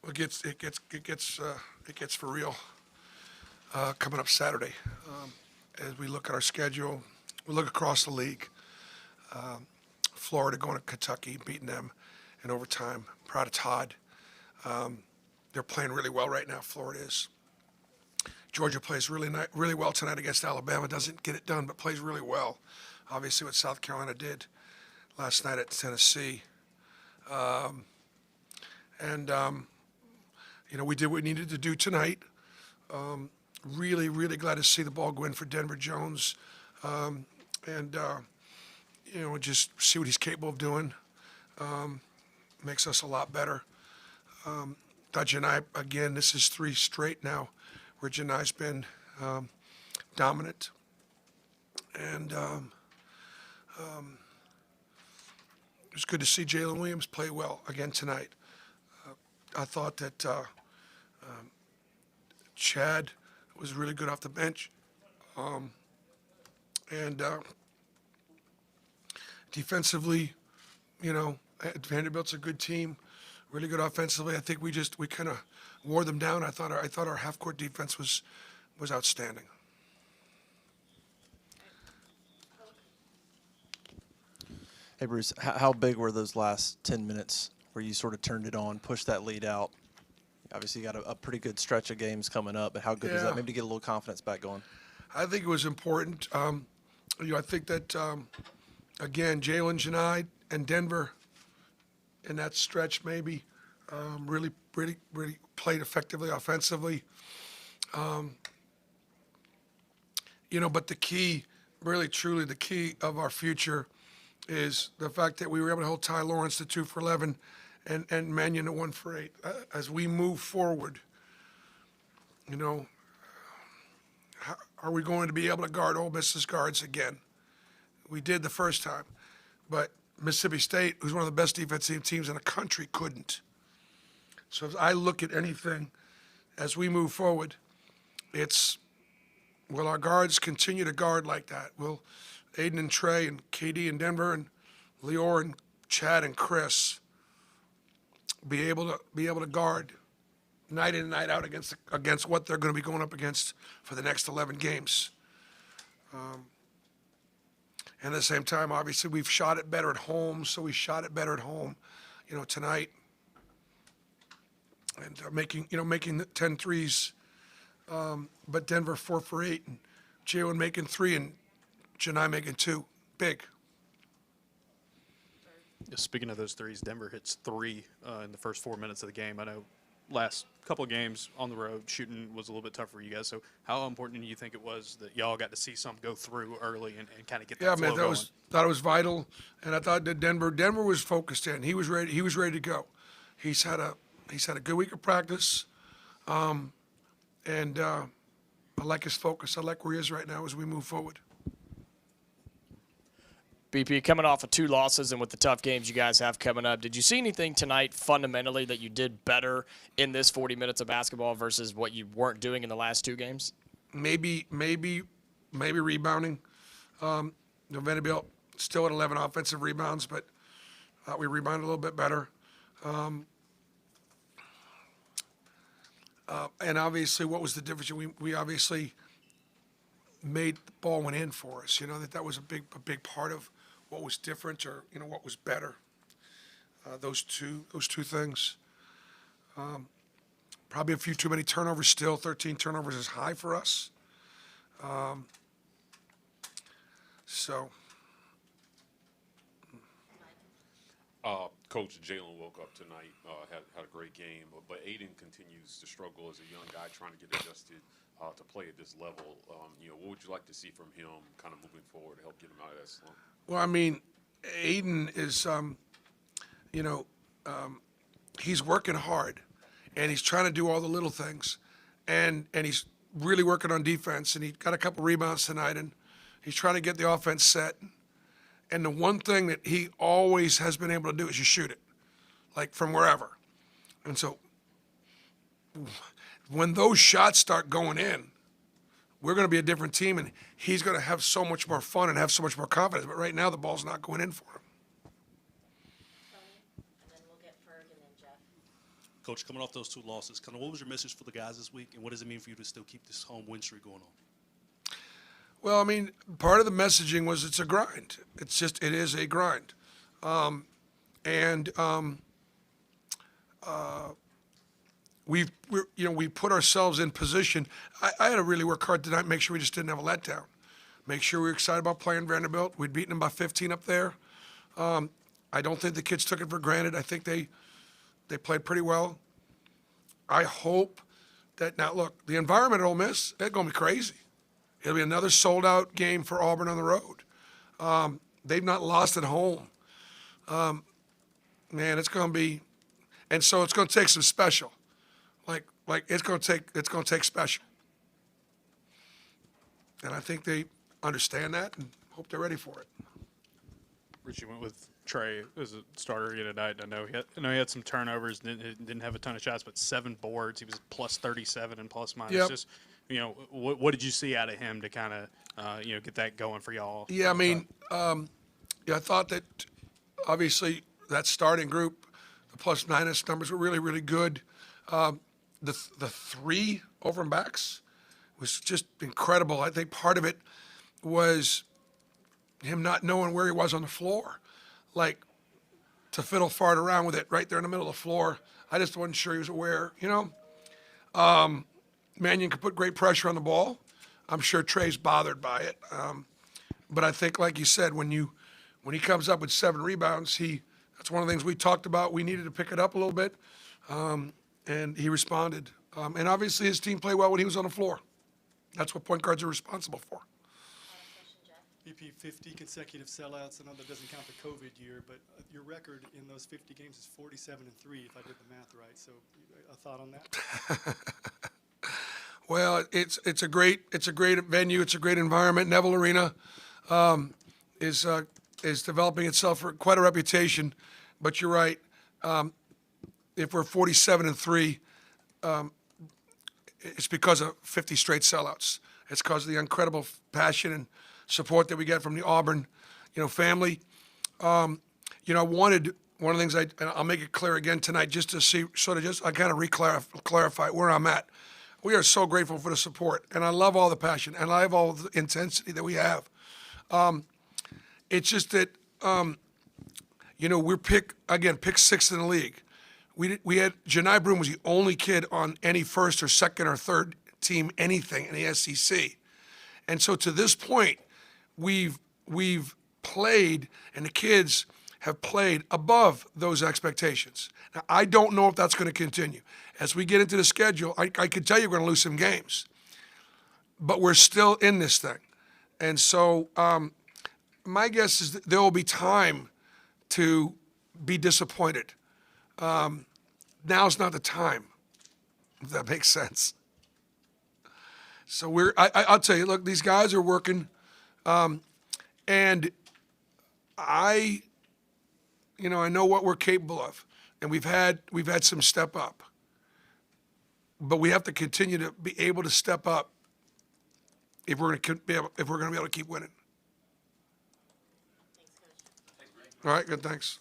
It gets for real coming up Saturday. As we look at our schedule, we look across the league. Florida going to Kentucky, beating them in overtime. Proud of Todd. They're playing really well right now. Florida is. Georgia plays really well tonight against Alabama. Doesn't get it done, but plays really well. Obviously, what South Carolina did last night at Tennessee. We did what we needed to do tonight. Really, really glad to see the ball go in for Denver Jones. Just see what he's capable of doing. Makes us a lot better. Thought Janai, again, this is 3 straight now where Janai's been dominant. And it was good to see Jalen Williams play well again tonight. I thought that Chad was really good off the bench. Defensively, Vanderbilt's a good team, really good offensively. I think we kind of wore them down. I thought our half-court defense was outstanding. Hey, Bruce, how big were those last 10 minutes where you sort of turned it on, pushed that lead out? Obviously, you got a pretty good stretch of games coming up, but how good is that? Maybe to get a little confidence back going. I think it was important. I think that, again, Jalen, Janai, and Denver in that stretch maybe really played effectively offensively. But the key, really truly the key of our future is the fact that we were able to hold Ty Lawrence to 2 for 11 and Mannion to 1 for 8. As we move forward, are we going to be able to guard Ole Miss's guards again? We did the first time, but Mississippi State, who's one of the best defensive teams in the country, couldn't. So if I look at anything as we move forward, it's, will our guards continue to guard like that? Will Aiden and Trey and KD and Denver and Lior and Chad and Chris be able to guard night in and night out against what they're going to be going up against for the next 11 games? And at the same time, obviously, we've shot it better at home, so we shot it better at home, tonight. And making the 10 threes, but Denver 4 for 8, and Jalen making 3, and Janai making 2. Big. Speaking of those threes, Denver hits 3 in the first 4 minutes of the game. I know last couple of games on the road, shooting was a little bit tougher for you guys. So how important do you think it was that y'all got to see some go through early and kind of get that flow going? Thought it was vital, and I thought that Denver was focused in. He was ready to go. He's had a good week of practice, and I like his focus. I like where he is right now as we move forward. BP, coming off of 2 losses and with the tough games you guys have coming up, did you see anything tonight fundamentally that you did better in this 40 minutes of basketball versus what you weren't doing in the last 2 games? Maybe rebounding. Vanderbilt still at 11 offensive rebounds, but we rebounded a little bit better. And obviously, what was the difference? We obviously made the ball went in for us. That was a big part of what was different, or what was better. Those two things. Probably a few too many turnovers still. 13 turnovers is high for us. Coach Jalen woke up tonight, had a great game, but Aiden continues to struggle as a young guy trying to get adjusted to play at this level. What would you like to see from him kind of moving forward to help get him out of that slump? Well, Aiden is, he's working hard, and he's trying to do all the little things, and he's really working on defense, and he got a couple rebounds tonight, and he's trying to get the offense set. And the one thing that he always has been able to do is just shoot it, like from wherever. And so when those shots start going in, we're going to be a different team, and he's going to have so much more fun and have so much more confidence. But right now, the ball's not going in for him. And then we'll get Ferg and then Jeff. Coach, coming off those 2 losses, kind of what was your message for the guys this week, and what does it mean for you to still keep this home win streak going on? Well, I mean, part of the messaging was it's a grind. It is a grind. We put ourselves in position. I had to really work hard tonight, make sure we just didn't have a letdown. Make sure we were excited about playing Vanderbilt. We'd beaten them by 15 up there. I don't think the kids took it for granted. I think they played pretty well. I hope that now, look, the environment at Ole Miss, it's going to be crazy. It'll be another sold-out game for Auburn on the road. They've not lost at home. Man, it's going to be, and so it's going to take some special. Like it's going to take special. And I think they understand that and hope they're ready for it. Richie went with Trey as a starter again tonight. I know he had some turnovers, didn't have a ton of shots, but 7 boards. He was plus 37 and plus minus. Yep. Just, what did you see out of him to kind of, get that going for y'all? Yeah, I mean, I thought that obviously that starting group, the plus minus numbers were really, really good. The 3 over and backs was just incredible. I think part of it was him not knowing where he was on the floor, like to fiddle fart around with it right there in the middle of the floor. I just wasn't sure he was aware. Mannion could put great pressure on the ball. I'm sure Trey's bothered by it. But I think, like you said, when he comes up with 7 rebounds, that's one of the things we talked about. We needed to pick it up a little bit, and he responded. And obviously his team played well when he was on the floor. That's what point guards are responsible for. BP, 50 consecutive sellouts. I know that doesn't count the COVID year, but your record in those 50 games is 47-3, if I did the math right. So, a thought on that? Well, it's a great venue. It's a great environment. Neville Arena is developing itself for quite a reputation. But you're right. If we're 47-3, it's because of 50 straight sellouts. It's because of the incredible passion and support that we get from the Auburn, family. I wanted one of the things and I'll make it clear again tonight, just to see, I kind of clarify where I'm at. We are so grateful for the support, and I love all the passion, and I love all the intensity that we have. It's just that, we're picked 6th in the league. We had Janai Broom was the only kid on any first or second or third team anything in the SEC, and so to this point, we've played, and the kids have played above those expectations. Now, I don't know if that's going to continue. As we get into the schedule, I can tell you we're going to lose some games, but we're still in this thing, and so my guess is that there will be time to be disappointed. Now's not the time, if that makes sense. So I'll tell you, look, these guys are working, and I know what we're capable of, and we've had some step up, but we have to continue to be able to step up if we're going to be able to keep winning. All right, good, thanks.